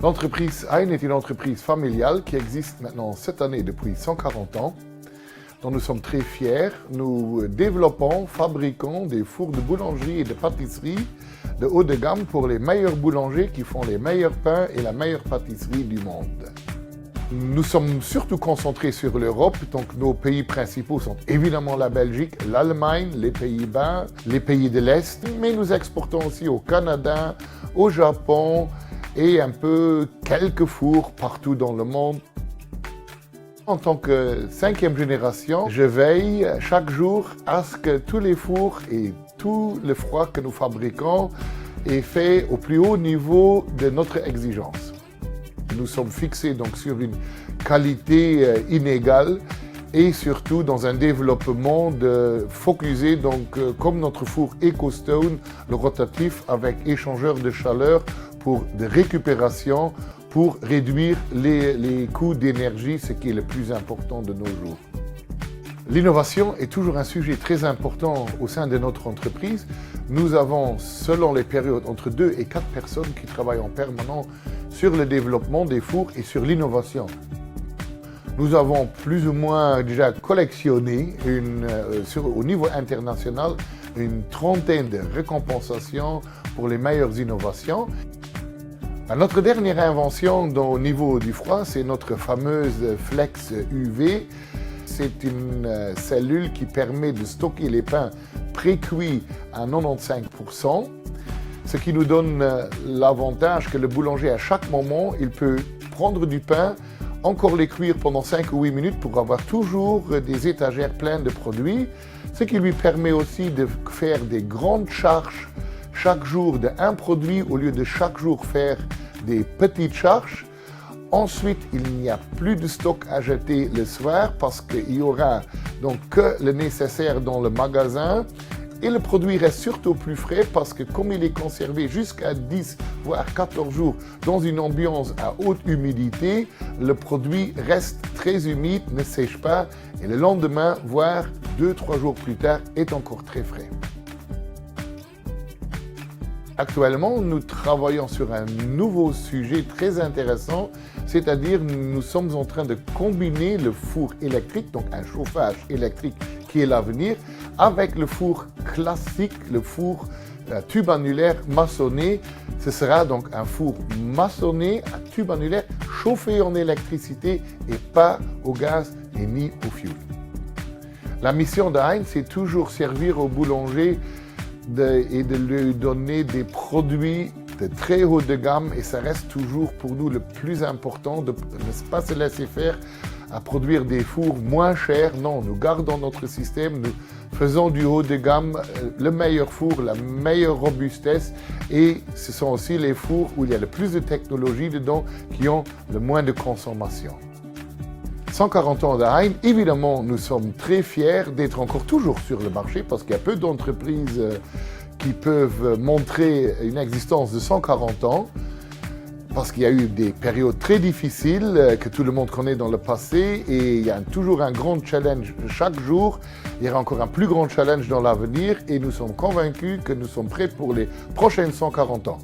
L'entreprise Hein est une entreprise familiale qui existe maintenant cette année depuis 140 ans, dont nous sommes très fiers. Nous développons, fabriquons des fours de boulangerie et de pâtisserie de haut de gamme pour les meilleurs boulangers qui font les meilleurs pains et la meilleure pâtisserie du monde. Nous sommes surtout concentrés sur l'Europe, donc nos pays principaux sont évidemment la Belgique, l'Allemagne, les Pays-Bas, les pays de l'Est, mais nous exportons aussi au Canada, au Japon et un peu quelques fours partout dans le monde. En tant que 5e génération, je veille chaque jour à ce que tous les fours et tout le froid que nous fabriquons est fait au plus haut niveau de notre exigence. Nous sommes fixés donc sur une qualité inégale et surtout dans un développement focusé comme notre four EcoStone, le rotatif avec échangeur de chaleur de récupération pour réduire les coûts d'énergie, ce qui est le plus important de nos jours. L'innovation est toujours un sujet très important au sein de notre entreprise. Nous avons, selon les périodes, entre 2 et 4 personnes qui travaillent en permanence sur le développement des fours et sur l'innovation. Nous avons plus ou moins déjà collectionné au niveau international une trentaine de récompensations pour les meilleures innovations. Notre dernière invention au niveau du froid, c'est notre fameuse Flex UV. C'est une cellule qui permet de stocker les pains pré-cuits à 95%, ce qui nous donne l'avantage que le boulanger, à chaque moment, il peut prendre du pain, encore les cuire pendant 5 ou 8 minutes pour avoir toujours des étagères pleines de produits, ce qui lui permet aussi de faire des grandes charges chaque jour d'un produit au lieu de chaque jour faire des petites charges. Ensuite, il n'y a plus de stock à jeter le soir parce qu'il y aura donc que le nécessaire dans le magasin et le produit reste surtout plus frais parce que comme il est conservé jusqu'à 10 voire 14 jours dans une ambiance à haute humidité, le produit reste très humide, ne sèche pas et le lendemain, voire 2-3 jours plus tard, est encore très frais. Actuellement, nous travaillons sur un nouveau sujet très intéressant, c'est-à-dire nous sommes en train de combiner le four électrique, donc un chauffage électrique qui est l'avenir, avec le four classique, le four tube annulaire maçonné. Ce sera donc un four maçonné à tube annulaire chauffé en électricité et pas au gaz et ni au fioul. La mission de Hein, c'est toujours servir au boulanger et de lui donner des produits de très haut de gamme et ça reste toujours pour nous le plus important de ne pas se laisser faire à produire des fours moins chers. Non, nous gardons notre système, nous faisons du haut de gamme, le meilleur four, la meilleure robustesse et ce sont aussi les fours où il y a le plus de technologie dedans qui ont le moins de consommation. 140 ans de Hein, évidemment, nous sommes très fiers d'être encore toujours sur le marché parce qu'il y a peu d'entreprises qui peuvent montrer une existence de 140 ans parce qu'il y a eu des périodes très difficiles que tout le monde connaît dans le passé et il y a toujours un grand challenge chaque jour. Il y aura encore un plus grand challenge dans l'avenir et nous sommes convaincus que nous sommes prêts pour les prochaines 140 ans.